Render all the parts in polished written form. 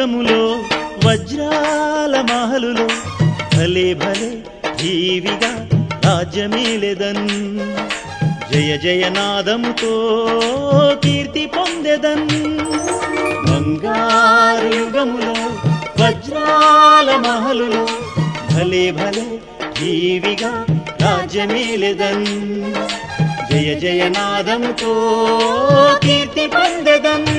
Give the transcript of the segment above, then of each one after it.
యుగములో వజ్రాల మహలులో భలే భలే జీవిగా రాజ్యమేలెదన్ జయ జయనాదముతో కీర్తి పొందెదన్ బంగారు యుగములో వజ్రాల మహలులో భలే భలే జీవిగా రాజ్యమేలెదన్ జయ జయనాదముతో కీర్తి పొందెదన్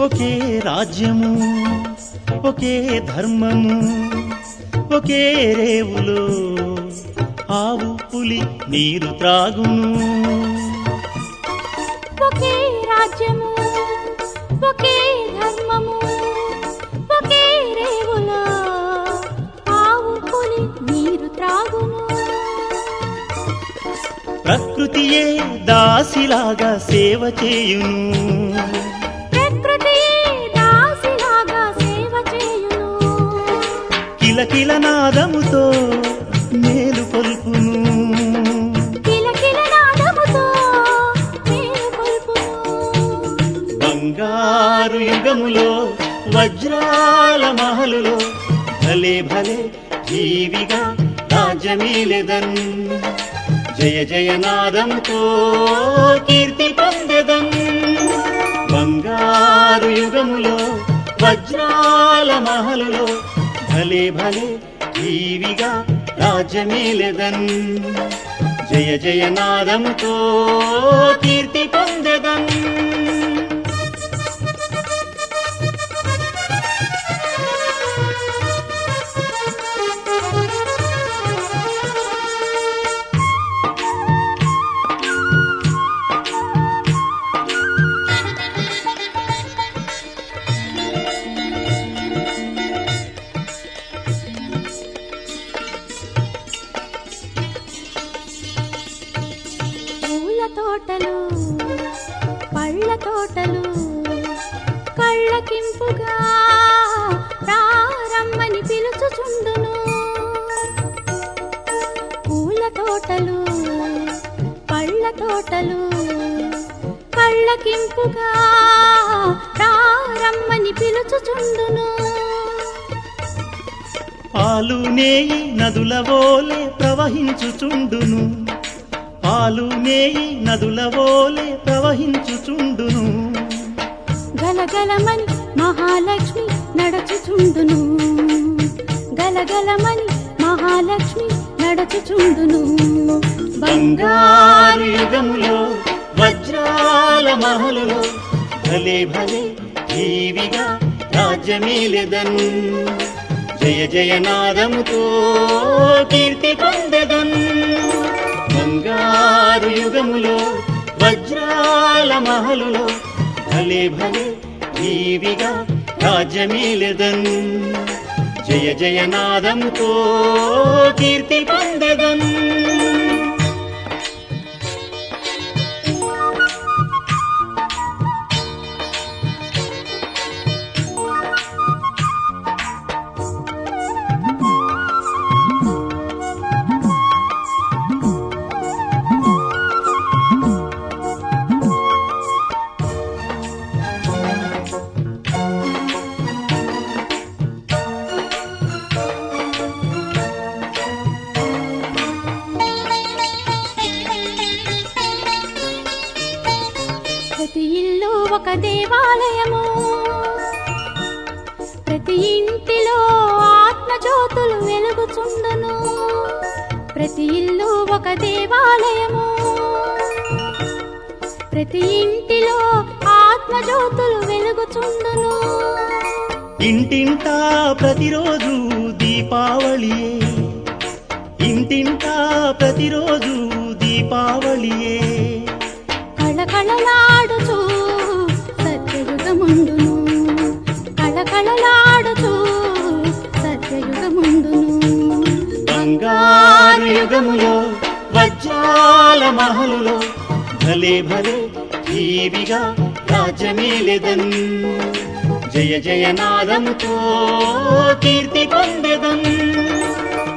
ఒకే రాజ్యము ఒకే ధర్మము ఒకే రేవులో ఆవు పులి నీరు త్రాగును ఒకే రాజ్యము ఒకే ధర్మము ఒకే రేవులో ఆవు పులి నీరు త్రాగును ప్రకృతియే దాసిలాగా సేవ చేయును కిలకిల నాదముతో మేలు కొల్పును బంగారు యుగములో వజ్రాల మహలులో భలే భలే జీవిగా రాజ్యమేలెదన్ జయ జయనాదముతో కీర్తి పొందెదన్ బంగారు యుగములో వజ్రాల మహలులో భలే భలే జీవిగా రాజ్యమేలెదన్ జయ జయనాదముతో కీర్తి పొందెదన్ తోటలు పళ్ళ తోటలు కళ్ళకింపుగా రారమ్మని పిలుచుచుండును పూల తోటలు పళ్ళ తోటలు కళ్ళకింపుగా రారమ్మని పిలుచుచుండును పాలు నేయి నదుల వోలే ప్రవహించుచుండును పాలు నేయి నదుల వోలే ప్రవహించుచుండును గలగలమని మహాలక్ష్మి నడచుచుండును గలగలమని మహాలక్ష్మి నడచుచుండును బంగారు యుగములో వజ్రాల మహలులో భలే భలే జీవిగా రాజ్యమేలెదన్ జయ జయనాదముతో కీర్తి పొందెదన్ బంగారు యుగములో వజ్రాల మహలులో భలే భలే జీవిగా రాజ్యమేలెదన్ జయ జయనాదముతో కీర్తి పొందెదన్ ప్రతి ఇల్లు ఒక దేవాలయము ప్రతి ఇంటిలో ఆత్మజ్యోతులు వెలుగుచుండును ప్రతి ఇల్లు ఒక దేవాలయము ప్రతి ఇంటిలో ఆత్మజ్యోతులు వెలుగుచుండును ఇంటింటా ప్రతిరోజు దీపావళియే ఇంటింటా ప్రతిరోజు దీపావళియే కళకళలాడు యుగములో వజ్రాల మహలులో భలే భలే జీవిగా రాజ్యమేలెదన్ జయ జయనాదముతో కీర్తి పొందెదన్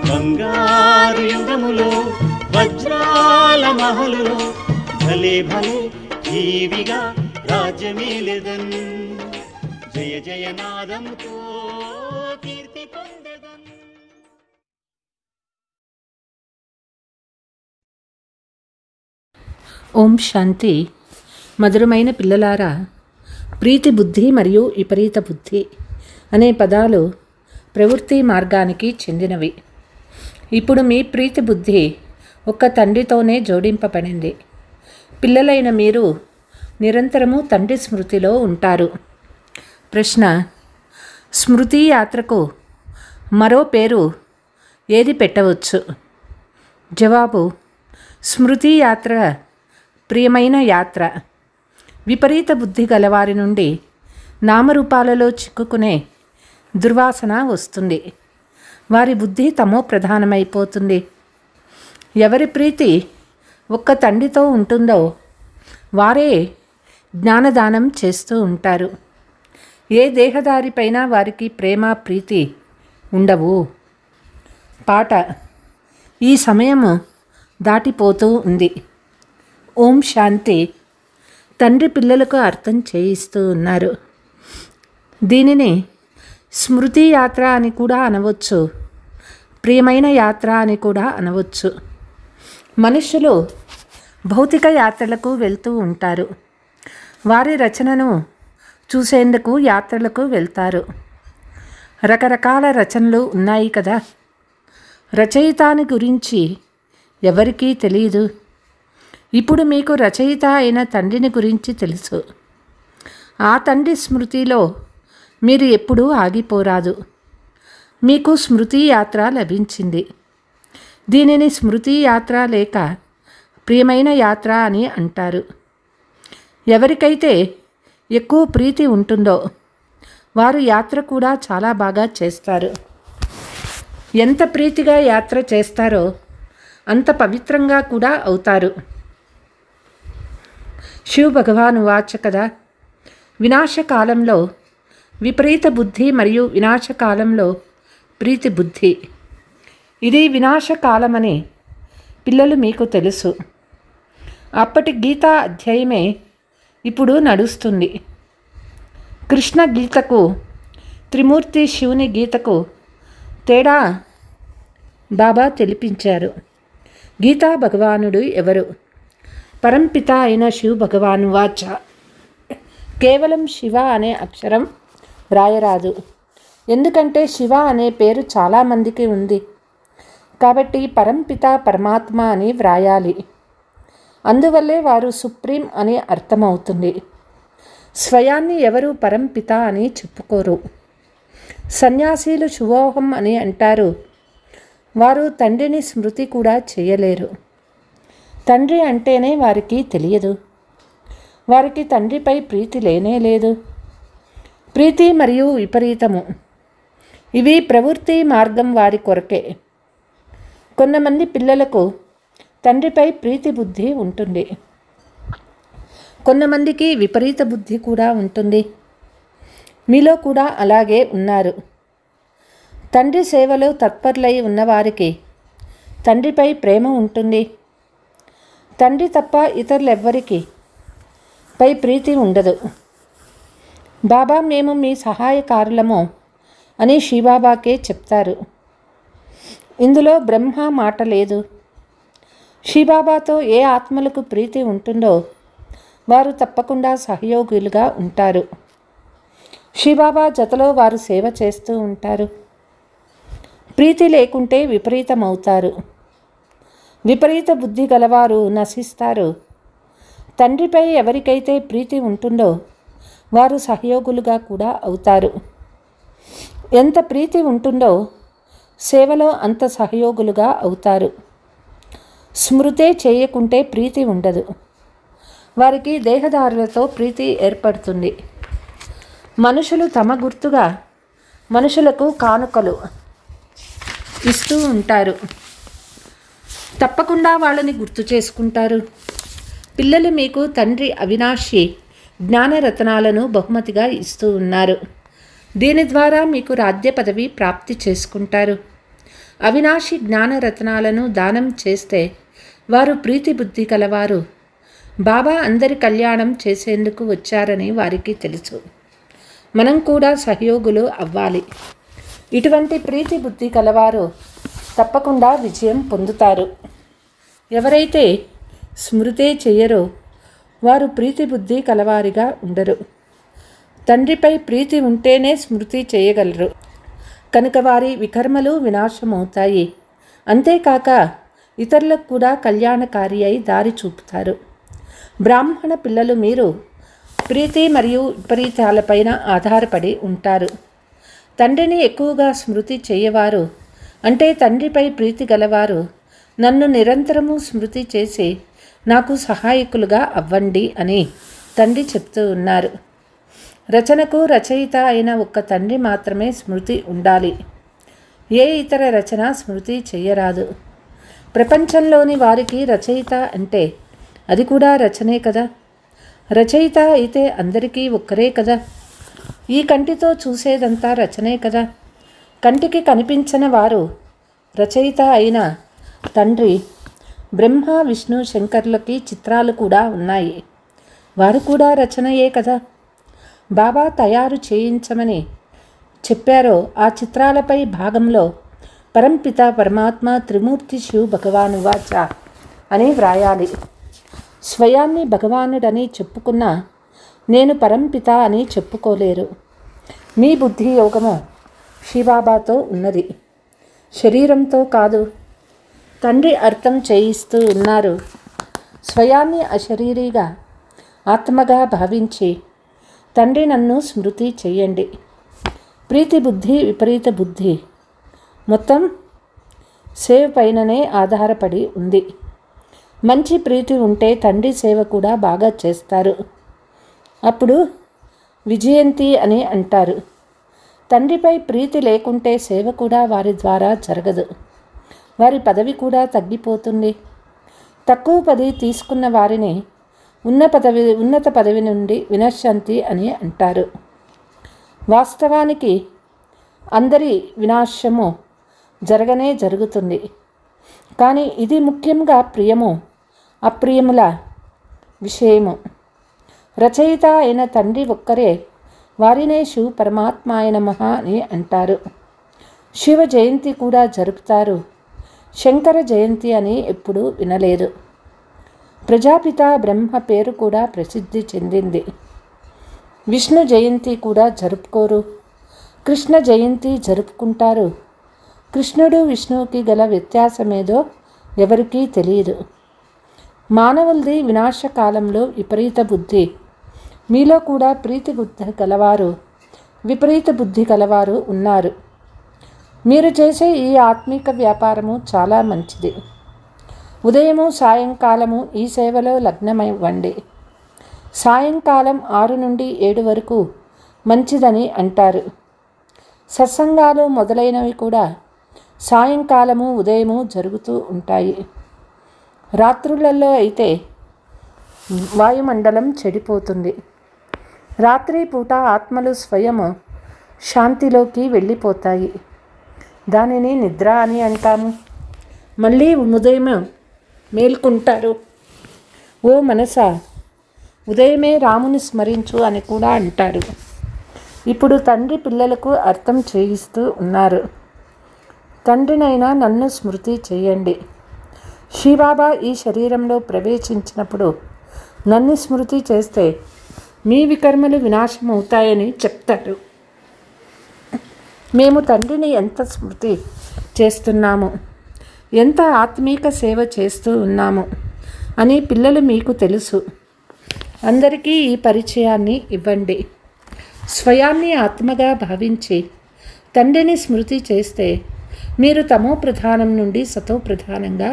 బంగారు యుగములో వజ్రాల మహలులో భలే భలే జీవిగా రాజ్యమేలెదన్ జయ జయనాదముతో కీర్తి పొందెదన్. ఓం శాంతి. మధురమైన పిల్లలారా, ప్రీతి బుద్ధి మరియు విపరీత బుద్ధి అనే పదాలు ప్రవృత్తి మార్గానికి చెందినవి. ఇప్పుడు మీ ప్రీతి బుద్ధి ఒక్క తండ్రితోనే జోడింపబడింది. పిల్లలైన మీరు నిరంతరము తండ్రి స్మృతిలో ఉంటారు. ప్రశ్న: స్మృతి యాత్రకు మరో పేరు ఏది పెట్టవచ్చు? జవాబు: స్మృతి యాత్ర ప్రియమైన యాత్ర. విపరీత బుద్ధి గలవారి నుండి నామరూపాలలో చిక్కుకునే దుర్వాసన వస్తుంది. వారి బుద్ధి తమో ప్రధానమైపోతుంది. ఎవరి ప్రీతి ఒక్క తండ్రితో ఉంటుందో వారే జ్ఞానదానం చేస్తూ ఉంటారు. ఏ దేహదారిపైన వారికి ప్రేమ ప్రీతి ఉండవు. పాట: ఈ సమయము దాటిపోతూ ఉంది. ఓం శాంతి. తండ్రి పిల్లలకు అర్థం చేయిస్తూ ఉన్నారు. దీనిని స్మృతి యాత్ర అని కూడా అనవచ్చు, ప్రియమైన యాత్ర అని కూడా అనవచ్చు. మనుషులు భౌతిక యాత్రలకు వెళ్తూ ఉంటారు. వారి రచనను చూసేందుకు యాత్రలకు వెళ్తారు. రకరకాల రచనలు ఉన్నాయి కదా. రచయితాని గురించి ఎవరికీ తెలియదు. ఇప్పుడు మీకు రచయిత అయిన తండ్రిని గురించి తెలుసు. ఆ తండ్రి స్మృతిలో మీరు ఎప్పుడూ ఆగిపోరాదు. మీకు స్మృతి యాత్ర లభించింది. దీనిని స్మృతి యాత్ర లేక ప్రియమైన యాత్ర అని అంటారు. ఎవరికైతే ఎక్కువ ప్రీతి ఉంటుందో వారు యాత్ర కూడా చాలా బాగా చేస్తారు. ఎంత ప్రీతిగా యాత్ర చేస్తారో అంత పవిత్రంగా కూడా అవుతారు. శివ భగవాన్ వాచ కదా, వినాశకాలంలో విపరీత బుద్ధి మరియు వినాశకాలంలో ప్రీతి బుద్ధి. ఇది వినాశకాలమని పిల్లలు మీకు తెలుసు. అప్పటి గీతా అధ్యాయమే ఇప్పుడు నడుస్తుంది. కృష్ణ గీతకు త్రిమూర్తి శివుని గీతకు తేడా బాబా తెలిపించారు. గీతా భగవానుడు ఎవరు? పరంపిత అయిన శివ భగవాను వాచ. కేవలం శివ అనే అక్షరం వ్రాయరాదు. ఎందుకంటే శివ అనే పేరు చాలామందికి ఉంది. కాబట్టి పరంపిత పరమాత్మ అని వ్రాయాలి. అందువల్లే వారు సుప్రీం అని అర్థమవుతుంది. స్వయాన్ని ఎవరు పరంపిత అని చెప్పుకోరు. సన్యాసీలు శుభోహం అని అంటారు. వారు తండ్రిని స్మృతి కూడా చేయలేరు. తండ్రి అంటేనే వారికి తెలియదు. వారికి తండ్రిపై ప్రీతి లేనే లేదు. ప్రీతి మరియు విపరీతము ఇవి ప్రవృత్తి మార్గం వారి కొరకే. కొంతమంది పిల్లలకు తండ్రిపై ప్రీతి బుద్ధి ఉంటుంది. కొంతమందికి విపరీత బుద్ధి కూడా ఉంటుంది. మీలో కూడా అలాగే ఉన్నారు. తండ్రి సేవలో తత్పరులై ఉన్నవారికి తండ్రిపై ప్రేమ ఉంటుంది. తండ్రి తప్ప ఇతరులెవ్వరికి పై ప్రీతి ఉండదు. బాబా మేము మీ సహాయకారులము అని శివబాబాకే చెప్తారు. ఇందులో బ్రహ్మ మాట లేదు. శివబాబాతో ఏ ఆత్మలకు ప్రీతి ఉంటుందో వారు తప్పకుండా సహయోగులుగా ఉంటారు. శివబాబా జతలో వారు సేవ చేస్తూ ఉంటారు. ప్రీతి లేకుంటే విపరీతమవుతారు. విపరీత బుద్ధి గలవారు నశిస్తారు. తండ్రిపై ఎవరికైతే ప్రీతి ఉంటుందో వారు సహయోగులుగా కూడా అవుతారు. ఎంత ప్రీతి ఉంటుందో సేవలో అంత సహయోగులుగా అవుతారు. స్మృతే చేయకుంటే ప్రీతి ఉండదు. వారికి దేహదారులతో ప్రీతి ఏర్పడుతుంది. మనుషులు తమ గుర్తుగా మనుషులకు కానుకలు ఇస్తూ ఉంటారు. తప్పకుండా వాళ్ళని గుర్తు చేసుకుంటారు. పిల్లలు మీకు తండ్రి అవినాశి జ్ఞానరత్నాలను బహుమతిగా ఇస్తూ ఉన్నారు. దీని ద్వారా మీకు రాజ్య పదవి ప్రాప్తి చేసుకుంటారు. అవినాశి జ్ఞానరత్నాలను దానం చేస్తే వారు ప్రీతి బుద్ధి కలవారు. బాబా అందరి కళ్యాణం చేసేందుకు వచ్చారని వారికి తెలుసు. మనం కూడా సహయోగులు అవ్వాలి. ఇటువంటి ప్రీతి బుద్ధి కలవారు తప్పకుండా విజయం పొందుతారు. ఎవరైతే స్మృతే చెయ్యరో వారు ప్రీతి బుద్ధి కలవారిగా ఉండరు. తండ్రిపై ప్రీతి ఉంటేనే స్మృతి చేయగలరు. కనుక వారి వికర్మలు వినాశమవుతాయి. అంతేకాక ఇతరులకు కూడా కళ్యాణకారి అయి దారి చూపుతారు. బ్రాహ్మణ పిల్లలు మీరు ప్రీతి మరియు విపరీతాలపైన ఆధారపడి ఉంటారు. తండ్రిని ఎక్కువగా స్మృతి చేయవారు అంటే తండ్రిపై ప్రీతి గలవారు నన్ను నిరంతరము స్మృతి చేసి నాకు సహాయకులుగా అవ్వండి అని తండ్రి చెప్తూ ఉన్నారు. రచనకు రచయిత అయిన ఒక్క తండ్రి మాత్రమే స్మృతి ఉండాలి. ఏ ఇతర రచన స్మృతి చెయ్యరాదు. ప్రపంచంలోని వారికి రచయిత అంటే అది కూడా రచనే కదా. రచయిత అయితే అందరికీ ఒక్కరే కదా. ఈ కంటితో చూసేదంతా రచనే కదా. కంటికి కనిపించని వారు రచయిత అయిన తండ్రి బ్రహ్మ విష్ణు శంకర్లకి చిత్రాలు కూడా ఉన్నాయి. వారు కూడా రచనయే కదా. బాబా తయారు చేయించమని చెప్పారో ఆ చిత్రాలపై భాగంలో పరంపిత పరమాత్మ త్రిమూర్తి శివ్ భగవానువాచ అని వ్రాయాలి. స్వయాన్ని భగవానుడని చెప్పుకున్నా నేను పరంపిత అని చెప్పుకోలేరు. మీ బుద్ధి యోగము శివబాబాతో ఉన్నది, శరీరంతో కాదు. తండ్రి అర్థం చేయిస్తూ ఉన్నారు. స్వయాన్ని అశరీరిగా ఆత్మగా భావించి తండ్రి నన్ను స్మృతి చెయ్యండి. ప్రీతి బుద్ధి విపరీత బుద్ధి మొత్తం సేవ పైననే ఆధారపడి ఉంది. మంచి ప్రీతి ఉంటే తండ్రి సేవ కూడా బాగా చేస్తారు. అప్పుడు విజయంతి అని అంటారు. తండ్రిపై ప్రీతి లేకుంటే సేవ కూడా వారి ద్వారా జరగదు. వారి పదవి కూడా తగ్గిపోతుంది. తక్కువ పదవి తీసుకున్న వారిని ఉన్నత పదవి నుండి వినశ్యంతి అని అంటారు. వాస్తవానికి అందరి వినాశము జరగనే జరుగుతుంది. కానీ ఇది ముఖ్యంగా ప్రియము అప్రియముల విషయము. రచయిత అయిన తండ్రి ఒక్కరే వారినే శివ పరమాత్మాయ నమః అని అంటారు. శివ జయంతి కూడా జరుపుతారు. శంకర జయంతి అని ఎప్పుడూ వినలేదు. ప్రజాపిత బ్రహ్మ పేరు కూడా ప్రసిద్ధి చెందింది. విష్ణు జయంతి కూడా జరుపుకోరు. కృష్ణ జయంతి జరుపుకుంటారు. కృష్ణుడు విష్ణువుకి గల వ్యత్యాసమేదో ఎవరికీ తెలియదు. మానవులది వినాశకాలంలో విపరీత బుద్ధి. మీలో కూడా ప్రీతి బుద్ధి కలవారు విపరీత బుద్ధి కలవారు ఉన్నారు. మీరు చేసే ఈ ఆత్మీక వ్యాపారము చాలా మంచిది. ఉదయము సాయంకాలము ఈ సేవలో లగ్నమైవ్వండి. సాయంకాలం 6 నుండి 7 వరకు మంచిదని అంటారు. సత్సంగాలు మొదలైనవి కూడా సాయంకాలము ఉదయము జరుగుతూ ఉంటాయి. రాత్రులలో అయితే వాయుమండలం చెడిపోతుంది. రాత్రి పూట ఆత్మలు స్వయము శాంతిలోకి వెళ్ళిపోతాయి. దానిని నిద్ర అని అంటాము. మళ్ళీ ఉదయం మేల్కొంటారు. ఓ మనసా, ఉదయమే రాముని స్మరించు అని కూడా అంటారు. ఇప్పుడు తండ్రి పిల్లలకు అర్థం చేయిస్తూ ఉన్నారు. తండ్రినైనా నన్ను స్మృతి చేయండి. శివబాబా ఈ శరీరంలో ప్రవేశించినప్పుడు నన్ను స్మృతి చేస్తే మీ వికర్మలు వినాశం అవుతాయని చెప్తారు. మేము తండ్రిని ఎంత స్మృతి చేస్తున్నాము, ఎంత ఆత్మీక సేవ చేస్తూ ఉన్నాము అని పిల్లలు మీకు తెలుసు. అందరికీ ఈ పరిచయాన్ని ఇవ్వండి. స్వయాన్ని ఆత్మగా భావించి తండ్రిని స్మృతి చేస్తే మీరు తమో ప్రధానం నుండి సతో ప్రధానంగా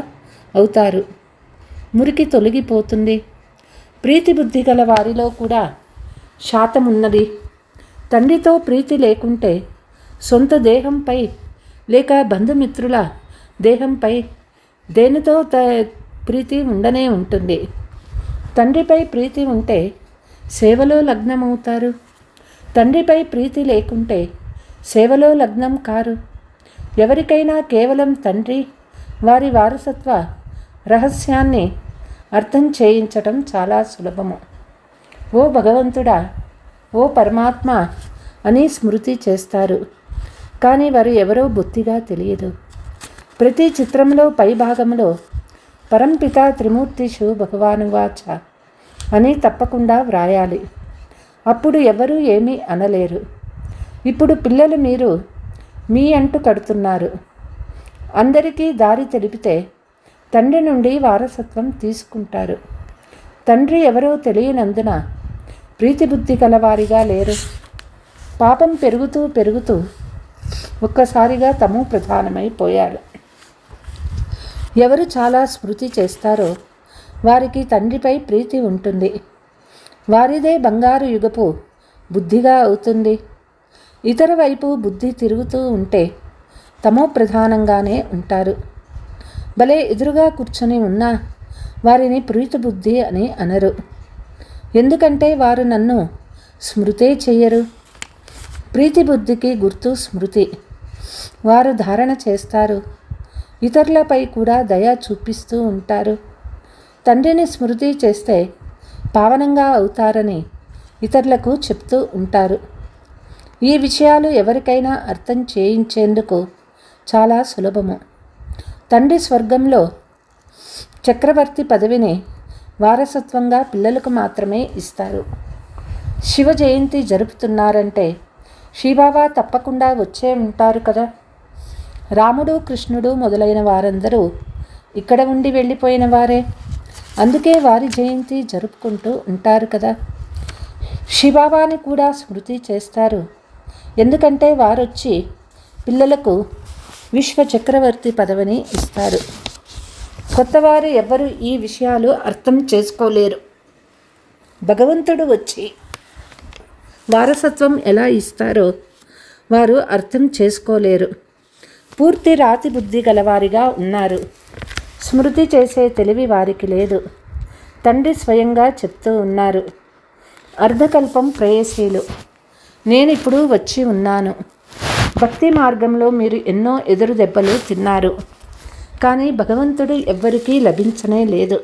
అవుతారు. మురికి తొలగిపోతుంది. ప్రీతి బుద్ధి గల వారిలో కూడా శాతం ఉన్నది. తండ్రితో ప్రీతి లేకుంటే సొంత దేహంపై లేక బంధుమిత్రుల దేహంపై దేనితో ప్రీతి ఉండనే ఉంటుంది. తండ్రిపై ప్రీతి ఉంటే సేవలో లగ్నమవుతారు. తండ్రిపై ప్రీతి లేకుంటే సేవలో లగ్నం కారు. ఎవరికైనా కేవలం తండ్రి వారి వారసత్వ రహస్యాన్ని అర్థం చేయించటం చాలా సులభము. ఓ భగవంతుడా, ఓ పరమాత్మ అని స్మృతి చేస్తారు. కానీ వారు ఎవరో బొత్తిగా తెలియదు. ప్రతి చిత్రంలో పై భాగంలో పరంపిత త్రిమూర్తిషు భగవానువాచ అని తప్పకుండా వ్రాయాలి. అప్పుడు ఎవరూ ఏమీ అనలేరు. ఇప్పుడు పిల్లలు మీరు మీ అంటూ కడుతున్నారు. అందరికీ దారి తెలిపితే తండ్రి నుండి వారసత్వం తీసుకుంటారు. తండ్రి ఎవరో తెలియనందున ప్రీతిబుద్ధి గలవారిగా లేరు. పాపం పెరుగుతూ పెరుగుతూ ఒక్కసారిగా తమో ప్రధానమైపోయారు. ఎవరు చాలా స్మృతి చేస్తారో వారికి తండ్రిపై ప్రీతి ఉంటుంది. వారిదే బంగారు యుగపు బుద్ధిగా అవుతుంది. ఇతర వైపు బుద్ధి తిరుగుతూ ఉంటే తమో ప్రధానంగానే ఉంటారు. భలే ఎదురుగా కూర్చొని ఉన్నా వారిని ప్రీతి బుద్ధి అని అనరు. ఎందుకంటే వారు నన్ను స్మృతే చెయ్యరు. ప్రీతి బుద్ధికి గుర్తు స్మృతి. వారు ధారణ చేస్తారు. ఇతరులపై కూడా దయ చూపిస్తూ ఉంటారు. తండ్రిని స్మృతి చేస్తే పావనంగా అవుతారని ఇతరులకు చెప్తూ ఉంటారు. ఈ విషయాలు ఎవరికైనా అర్థం చేయించేందుకు చాలా సులభము. తండ్రి స్వర్గంలో చక్రవర్తి పదవిని వారసత్వంగా పిల్లలకు మాత్రమే ఇస్తారు. శివ జయంతి జరుపుతున్నారంటే శివబాబా తప్పకుండా వచ్చే ఉంటారు కదా. రాముడు, కృష్ణుడు మొదలైన వారందరూ ఇక్కడ ఉండి వెళ్ళిపోయిన వారే. అందుకే వారి జయంతి జరుపుకుంటూ ఉంటారు కదా. శివబాబాని కూడా స్మృతి చేస్తారు. ఎందుకంటే వారొచ్చి పిల్లలకు విశ్వ చక్రవర్తి పదవిని ఇస్తారు. కొత్తవారు ఎవ్వరూ ఈ విషయాలు అర్థం చేసుకోలేరు. భగవంతుడు వచ్చి వారసత్వం ఎలా ఇస్తారో వారు అర్థం చేసుకోలేరు. పూర్తి రాతి బుద్ధి గలవారిగా ఉన్నారు. స్మృతి చేసే తెలివి వారికి లేదు. తండ్రి స్వయంగా చెప్తూ ఉన్నారు, అర్ధకల్పం ప్రేయసీలు, నేనిప్పుడు వచ్చి ఉన్నాను. భక్తి మార్గంలో మీరు ఎన్నో ఎదురు దెబ్బలు తిన్నారు. కానీ భగవంతుడు ఎవ్వరికీ లభించనే లేదు.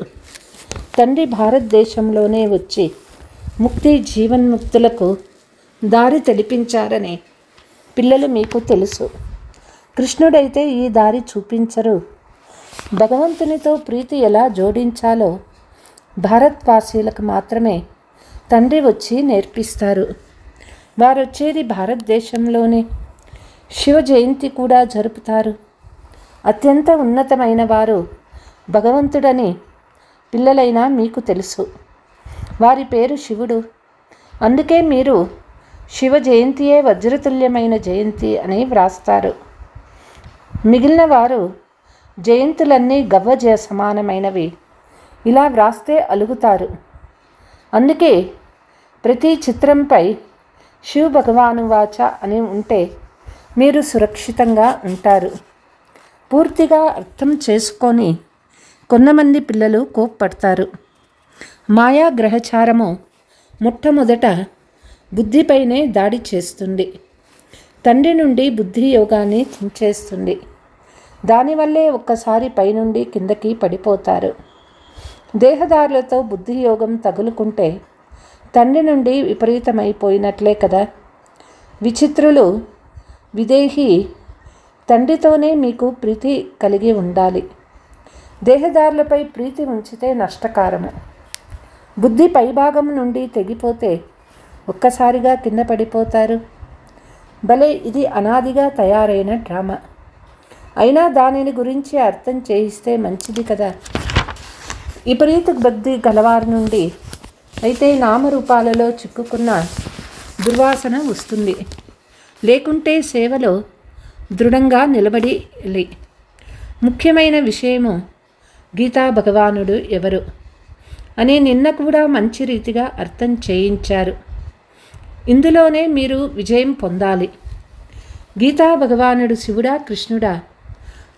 తండ్రి భారతదేశంలోనే వచ్చి ముక్తి జీవన్ముక్తులకు దారి తెలిపించారని పిల్లలు మీకు తెలుసు. కృష్ణుడైతే ఈ దారి చూపించరు. భగవంతునితో ప్రీతి ఎలా జోడించాలో భారత్వాసీలకు మాత్రమే తండ్రి వచ్చి నేర్పిస్తారు. వారొచ్చేది భారతదేశంలోనే. శివ జయంతి కూడా జరుపుతారు. అత్యంత ఉన్నతమైన వారు భగవంతుడని పిల్లలైనా మీకు తెలుసు. వారి పేరు శివుడు. అందుకే మీరు శివ జయంతియే వజ్రతుల్యమైన జయంతి అని వ్రాస్తారు. మిగిలిన వారు జయంతులన్నీ గవ్వ సమానమైనవి ఇలా వ్రాస్తే అలుగుతారు. అందుకే ప్రతి చిత్రంపై శివ భగవాను వాచ అని ఉంటే మీరు సురక్షితంగా ఉంటారు. పూర్తిగా అర్థం చేసుకొని కొంతమంది పిల్లలు కోప్పడతారు. మాయా గ్రహచారము మొట్టమొదట బుద్ధిపైనే దాడి చేస్తుంది. తండ్రి నుండి బుద్ధి యోగాన్ని తుంచేస్తుంది. దానివల్లే ఒక్కసారి పైనుండి కిందకి పడిపోతారు. దేహదారులతో బుద్ధి యోగం తగులుకుంటే తండ్రి నుండి విపరీతమైపోయినట్లే కదా. విచిత్రులు విదేహి తండ్రితోనే మీకు ప్రీతి కలిగి ఉండాలి. దేహదారులపై ప్రీతి ఉంచితే నష్టకారము. బుద్ధి పైభాగం నుండి తెగిపోతే ఒక్కసారిగా కింద పడిపోతారు. భలే ఇది అనాదిగా తయారైన డ్రామా. అయినా దానిని గురించి అర్థం చేయిస్తే మంచిది కదా. విపరీత బుద్ధి గలవారి నుండి అయితే నామరూపాలలో చిక్కుకున్న దుర్వాసన వస్తుంది. లేకుంటే సేవలో దృఢంగా నిలబడి. ముఖ్యమైన విషయము గీతా భగవానుడు ఎవరు అని నిన్న కూడా మంచి రీతిగా అర్థం చేయించారు. ఇందులోనే మీరు విజయం పొందాలి. గీతా భగవానుడు శివుడా కృష్ణుడా?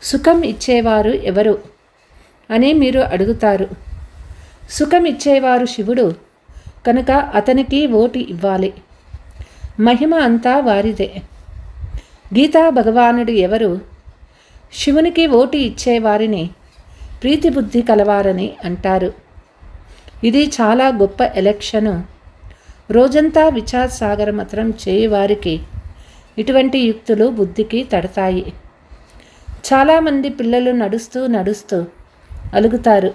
సుఖం ఇచ్చేవారు ఎవరు అని మీరు అడుగుతారు. సుఖం ఇచ్చేవారు శివుడు కనుక అతనికి ఓటు ఇవ్వాలి. మహిమ అంతా వారిదే. గీతా భగవానుడు ఎవరు? శివునికి ఓటు ఇచ్చేవారిని ప్రీతిబుద్ధి కలవారని అంటారు. ఇది చాలా గొప్ప ఎలక్షను. రోజంతా విచార్ సాగర మత్రం చేయవారికి ఇటువంటి యుక్తులు బుద్ధికి తడతాయి. చాలామంది పిల్లలు నడుస్తూ నడుస్తూ అలుగుతారు.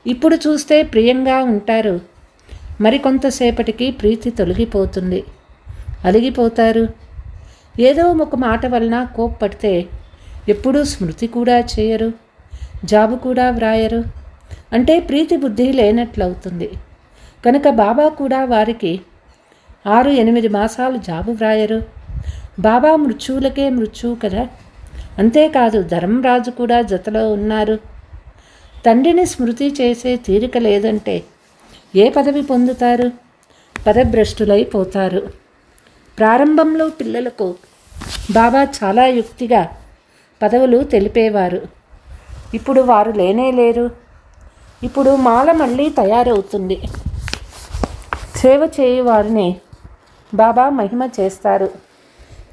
ఇప్పుడు చూస్తే ప్రియంగా ఉంటారు. మరికొంతసేపటికి ప్రీతి తొలగిపోతుంది. అలిగిపోతారు. ఏదో ఒక మాట వలన కోప్పడితే ఎప్పుడూ స్మృతి కూడా చేయరు, జాబు కూడా వ్రాయరు. అంటే ప్రీతి బుద్ధి లేనట్లవుతుంది. కనుక బాబా కూడా వారికి 6-8 మాసాలు జాబు వ్రాయరు. బాబా మృత్యువులకే మృత్యువు కదా. అంతేకాదు ధర్మరాజు కూడా జతలో ఉన్నారు. తండ్రిని స్మృతి చేసే తీరిక లేదంటే ఏ పదవి పొందుతారు? పదభ్రష్టులైపోతారు. ప్రారంభంలో పిల్లలకు బాబా చాలా యుక్తిగా పదవులు తెలిపేవారు. ఇప్పుడు వారు లేనేలేరు. ఇప్పుడు మాల మళ్ళీ తయారవుతుంది. సేవ చేయువారిని బాబా మహిమ చేస్తారు.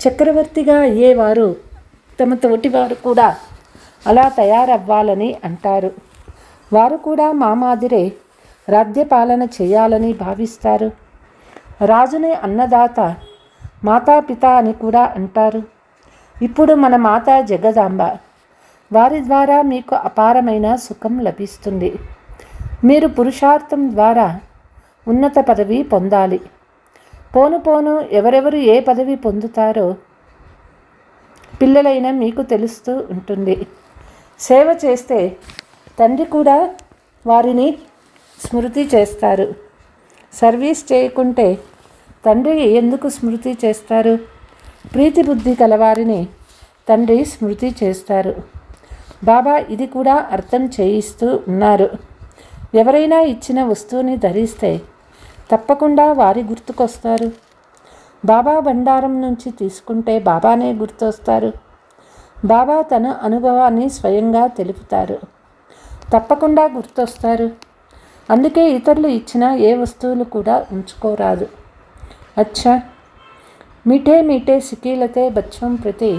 చక్రవర్తిగా అయ్యేవారు తమ తోటివారు కూడా అలా తయారవ్వాలని అంటారు. వారు కూడా మా మాదిరే రాజ్యపాలన చేయాలని భావిస్తారు. రాజుని అన్నదాత, మాతాపిత అని కూడా అంటారు. ఇప్పుడు మన మాత జగదాంబ. వారి ద్వారా మీకు అపారమైన సుఖం లభిస్తుంది. మీరు పురుషార్థం ద్వారా ఉన్నత పదవి పొందాలి. పోను పోను ఎవరెవరు ఏ పదవి పొందుతారో పిల్లలైన మీకు తెలుస్తూ ఉంటుంది. సేవ చేస్తే తండ్రి కూడా వారిని స్మృతి చేస్తారు. సర్వీస్ చేయకుంటే తండ్రి ఎందుకు స్మృతి చేస్తారు? ప్రీతి బుద్ధి కలవారిని తండ్రి స్మృతి చేస్తారు. బాబా ఇది కూడా అర్థం చేయిస్తూ ఉన్నారు. ఎవరైనా ఇచ్చిన వస్తువుని ధరిస్తే తప్పకుండా వారి గుర్తుకొస్తారు. బాబా బండారం నుంచి తీసుకుంటే బాబానే గుర్తొస్తారు. బాబా తన అనుభవాన్ని స్వయంగా తెలుపుతారు. తప్పకుండా గుర్తొస్తారు. అందుకే ఇతరులు ఇచ్చిన ఏ వస్తువులు కూడా ఉంచుకోరాదు. अच्छा मीठे मीठे सिकीलते बच्चों प्रति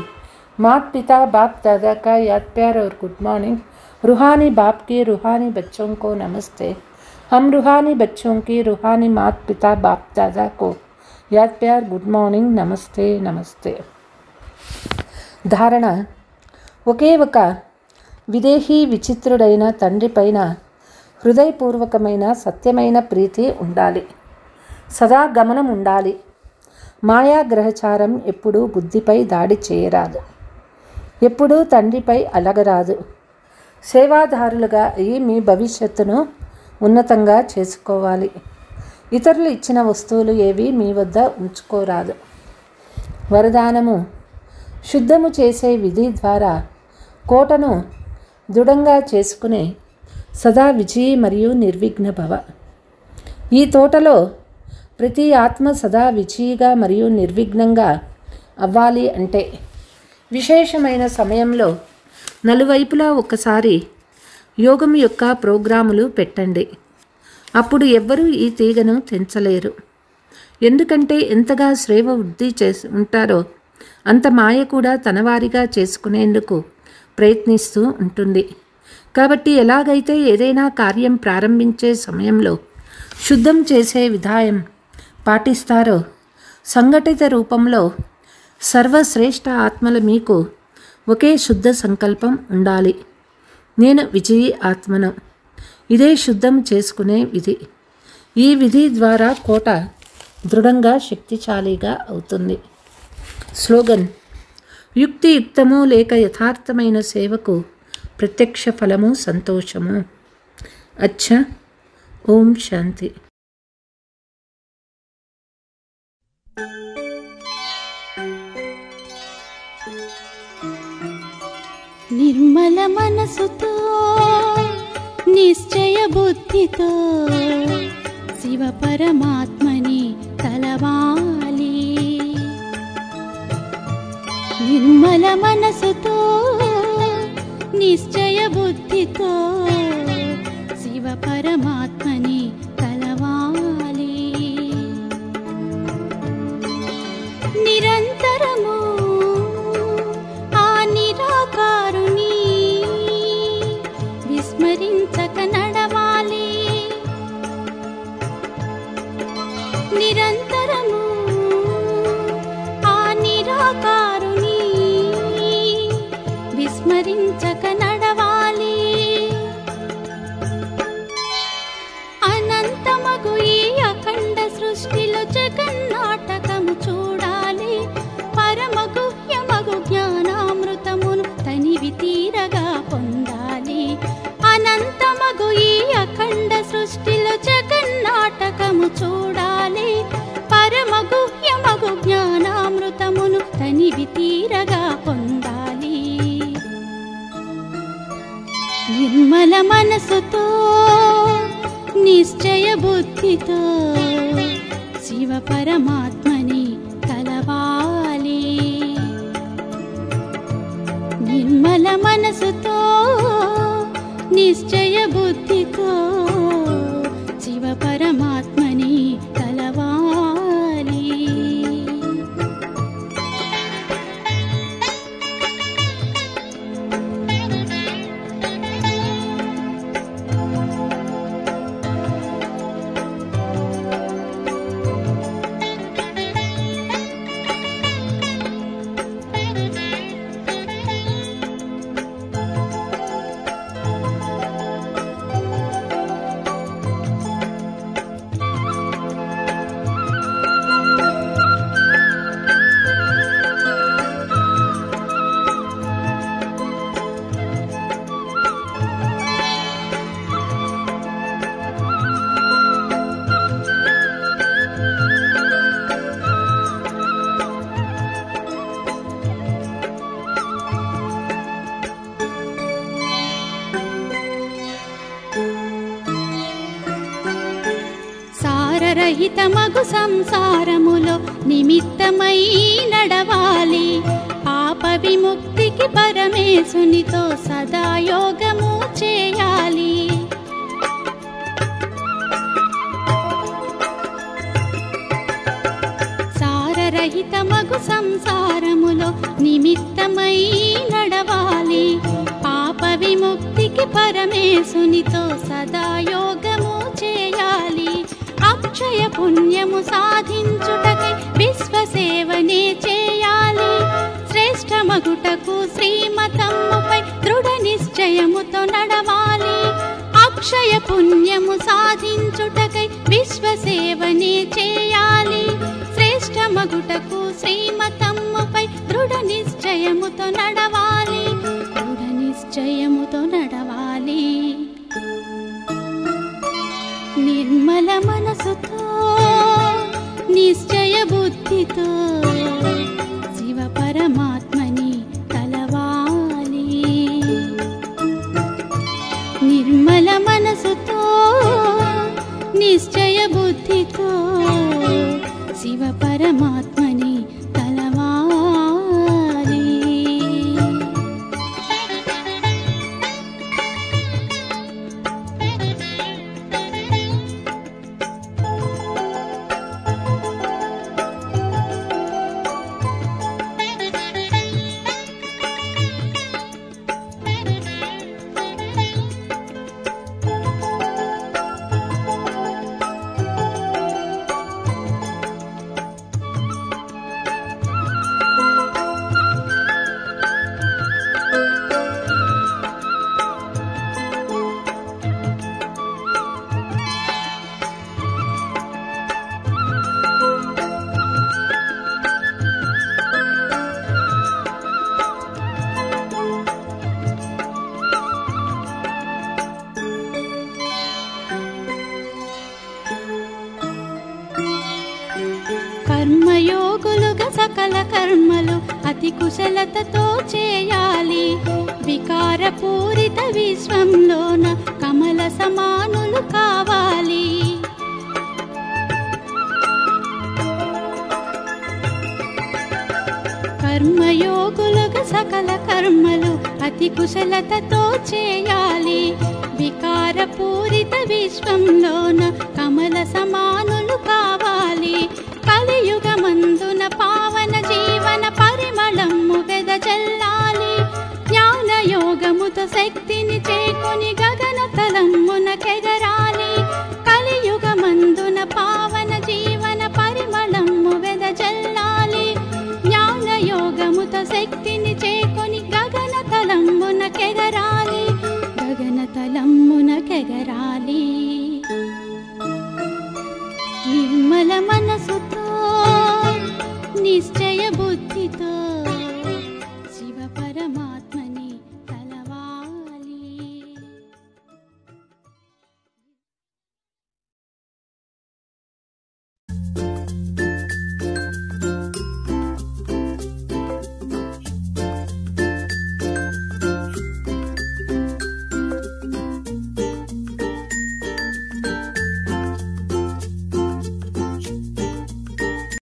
मात पिता बाप दादा का याद प्यार और गुड मॉर्निंग। रूहानी बाप की रूहानी बच्चों को नमस्ते। हम रूहानी बच्चों की रूहानी मात पिता बाप दादा को याद प्यार गुड मॉर्निंग नमस्ते नमस्ते। ధారణ ఒకే ఒక విదేహీ విచిత్రుడైన తండ్రి పైన హృదయపూర్వకమైన సత్యమైన ప్రీతి ఉండాలి. సదా గమనం ఉండాలి. మాయా గ్రహచారం ఎప్పుడూ బుద్ధిపై దాడి చేయరాదు. ఎప్పుడూ తండ్రిపై అలగరాదు. సేవాదారులుగా అయి మీ భవిష్యత్తును ఉన్నతంగా చేసుకోవాలి. ఇతరులు ఇచ్చిన వస్తువులు ఏవి మీ వద్ద ఉంచుకోరాదు. వరదానము శుద్ధము చేసే విధి ద్వారా కోటను దృఢంగా చేసుకునే సదా విజయీ మరియు నిర్విఘ్న భవ. ఈ తోటలో ప్రతి ఆత్మ సదా విజయీగా మరియు నిర్విఘ్నంగా అవ్వాలి అంటే విశేషమైన సమయంలో నలువైపులా ఒక్కసారి యోగం యొక్క ప్రోగ్రాములు పెట్టండి. అప్పుడు ఎవ్వరూ ఈ తీగను తెంచలేరు. ఎందుకంటే ఎంతగా శ్రేవ వృద్ధి చేసి ఉంటారో అంత మాయ కూడా తనవారిగా చేసుకునేందుకు ప్రయత్నిస్తూ ఉంటుంది. కాబట్టి ఎలాగైతే ఏదైనా కార్యం ప్రారంభించే సమయంలో శుద్ధం చేసే విధానం పాటిస్తారో సంఘటిత రూపంలో సర్వశ్రేష్ఠ ఆత్మల మీకు ఒకే శుద్ధ సంకల్పం ఉండాలి. నేను విజయీ ఆత్మను. ఇదే శుద్ధం చేసుకునే విధి. ఈ విధి ద్వారా కోట దృఢంగా శక్తిశాలిగా అవుతుంది. స్లోగన్ యుక్తియుక్తము లేక యథార్థమైన సేవకు ప్రత్యక్ష ఫలము సంతోషము. అచ్చా ఓం శాంతి. నిర్మల మనసుతో నిశ్చయ బుద్ధితో శివ పరమాత్మని తలవాలి. నిర్మల మనసుతో నిశ్చయ బుద్ధి బుద్ధితో శివ పరమాత్మని కలవాలి. నిరంతరము ఆ నిరాకారుని విస్మరించక నడవాలి. నిరంతరము ఆ నిరాకారుని విస్మరించక నడవాలి. అనంతమగు ఈ అఖండ సృష్టిలో జగన్నాటకము చూడాలి. పరమగుహ్యమగు జ్ఞానామృతమును తనివి తీరగా పొందాలి. అనంతమగు ఈ అఖండ సృష్టిలో జగన్నాటకము చూడాలి. పరమగుహ్యమగు జ్ఞానామృతమును తనివి తీరగా పొందాలి. నిర్మల మనసుతో నిశ్చయ బుద్ధితో శివ పరమాత్మని కలవాలి. నిర్మల మనసుతో నిశ్చయ బుద్ధితో శివ పరమాత్మని కలవాలి. రహితమగు సంసారములో నిమిత్తమై నడవాలి. పాప విముక్తికి పరమేశునితో సదా యోగము చేయాలి. సారరహితమగు సంసారములో నిమిత్తమై నడవాలి. పాప విముక్తికి పరమేశునితో సదా యోగము చేయాలి. అక్షయ పుణ్యము సాధించుటకై విశ్వసేవనే చేయాలి. శ్రేష్టమగుటకు శ్రీమతమ్ముపై దృఢ నిశ్చయముతో నడవాలి. అక్షయ పుణ్యము సాధించుటకై విశ్వసేవనే చేయాలి. శ్రేష్టమగుటకు శ్రీమతమ్ముపై దృఢ నిశ్చయముతో నడవాలి. దృఢ నిశ్చయముతో నడవాలి. నిర్మల మనసుతో నిశ్చయ బుద్ధితో శివ పరమాత్మని కలవాలి. నిర్మల మనసుతో నిశ్చయ బుద్ధితో శివ పరమాత్మని కలవాలి. కర్మయోగులుగా సకల కర్మలు అతి కుశలతతో చేయాలి. వికారపూరిత విశ్వంలోన కమల సమానులు కావాలి. కర్మయోగులుగా సకల కర్మలు అతి కుశలతతో చేయాలి. వికారపూరిత విశ్వంలోన కమల సమానులు కావాలి. కలియుగమందున పావన జీవన పరిమళము వెదజల్లాలి. జ్ఞానయోగముతో శక్తిని చేకొని గగన తలమునకెగరాలి. కలియుగమందున పావన జీవన పరిమళము వెదజల్లాలి. జ్ఞానయోగముతో శక్తిని చేకొని గగన తలమునకెగరాలి. గగన తలమునకెగరాలి. నిర్మల మనసుతో నిశ్చయ బుద్ధితో